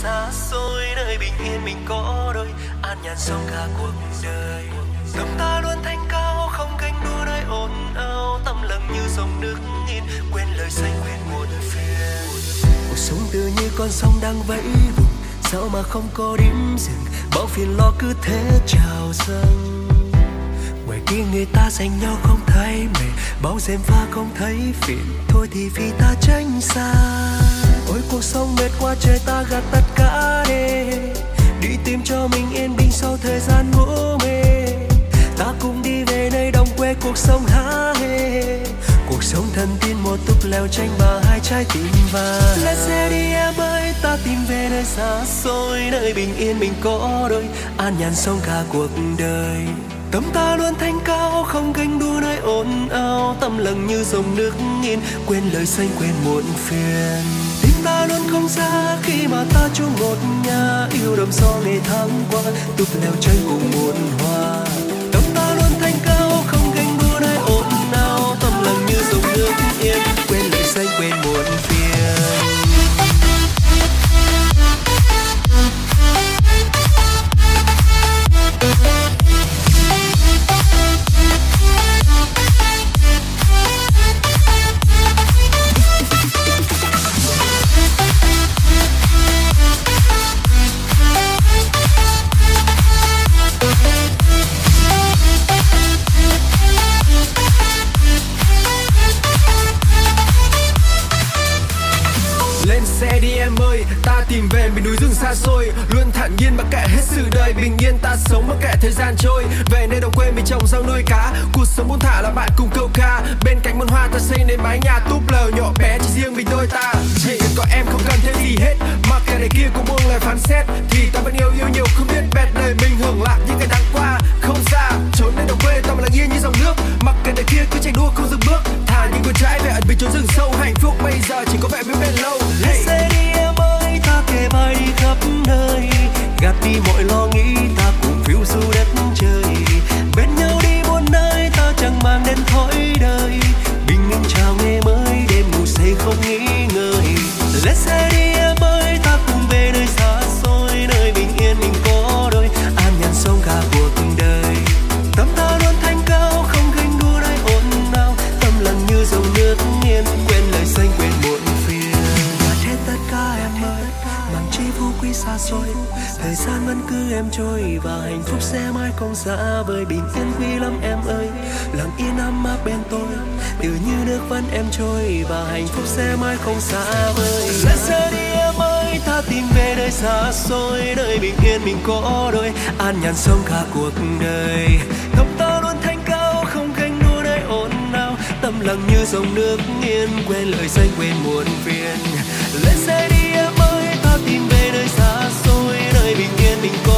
xa xôi, nơi bình yên mình có đôi, an nhàn sống cả cuộc đời. Tâm ta luôn thanh cao, không ganh đua nơi ồn ào, tâm lặng như dòng nước yên, quên lời xanh quên muộn phiền. Cuộc sống tự như con sông đang vẫy vùng, sao mà không có điểm dừng, bao phiền lo cứ thế trào dâng. Ngoài kia người ta dành nhau không thấy mệt, bao rèm pha không thấy phiền, thôi thì vì ta tránh xa. Ôi cuộc sống mệt quá trời, ta gạt tất cả đi, đi tìm cho mình yên bình sau thời gian ngủ mê. Ta cùng đi về nơi đồng quê cuộc sống há hê, cuộc sống thân tin một túp lều tranh mà hai trái tim vàng. Lên xe đi em ơi, ta tìm về nơi xa xôi, nơi bình yên mình có đôi, an nhàn sống cả cuộc đời. Tâm ta luôn thanh cao, không ganh đua nơi ồn ào, tâm lặng như dòng nước yên, quên lời xanh quên muộn phiền. Tim ta luôn không xa khi mà ta chung một nhà, yêu đầm so ngày tháng qua, túp lều tranh cùng muôn hoa. Tâm ta luôn thanh cao, không ganh đua nơi ồn ào, tâm lặng như dòng nước yên, quên lời xanh quên muộn phiền. Tìm về miền núi rừng xa xôi, luôn thản nhiên mặc kệ hết sự đời, bình yên ta sống mặc kệ thời gian trôi. Về nơi đồng quê mình trồng rau nuôi cá, cuộc sống buông thả là bạn cùng câu ca. Bên cạnh muôn hoa ta xây nên mái nhà túp lều nhỏ bé chỉ riêng mình đôi ta. Chỉ cần có em không cần thêm gì hết, mặc kệ này kia cũng buông lời phán xét, thì ta vẫn yêu nhiều không biết bẹt đời mình hưởng lạc những ngày tháng qua. Không xa trốn nơi đồng quê ta mà lặng yên như dòng nước, mặc kệ này kia cứ tranh đua không dừng bước, thả những con trái về ẩn mình trốn rừng sâu. Hạnh phúc bây giờ chỉ có vẻ bên bên lâu. Hey. Ta kề vai đi khắp nơi, gạt đi mọi lo nghĩ, ta cùng phiêu du đất trời. Bên nhau đi muôn nơi, ta chẳng mang đến thói đời, bình minh chào ngày mới, đêm ngủ say không nghĩ ngơi. Lên xe đi em ơi, ta cùng về nơi xa xôi, nơi bình yên mình có đôi, an nhàn sống cả cuộc đời. Tâm ta luôn thanh cao, không ganh đua nơi ồn ào, tâm lặng như dòng nước yên, quên lời xanh quên muộn phiền. Gạt hết tất cả em ơi, bằng chi phú quý xa xôi, thời gian vẫn cứ em trôi và hạnh phúc sẽ mãi không xa vời. Bình yên quý lắm em ơi, lặng yên ấm áp bên tôi, tự như nước vẫn em trôi và hạnh phúc sẽ mãi không xa vời. Lên xe đi em ơi, ta tìm về nơi xa xôi, nơi bình yên mình có đôi, an nhàn sống cả cuộc đời. Tâm ta luôn thanh cao, không ganh đua nơi ồn ào, tâm lặng như dòng nước yên, quên lời xanh quên muộn phiền. Lên xe đi em ơi, ta tìm về nơi xa xôi, nơi bình yên mình có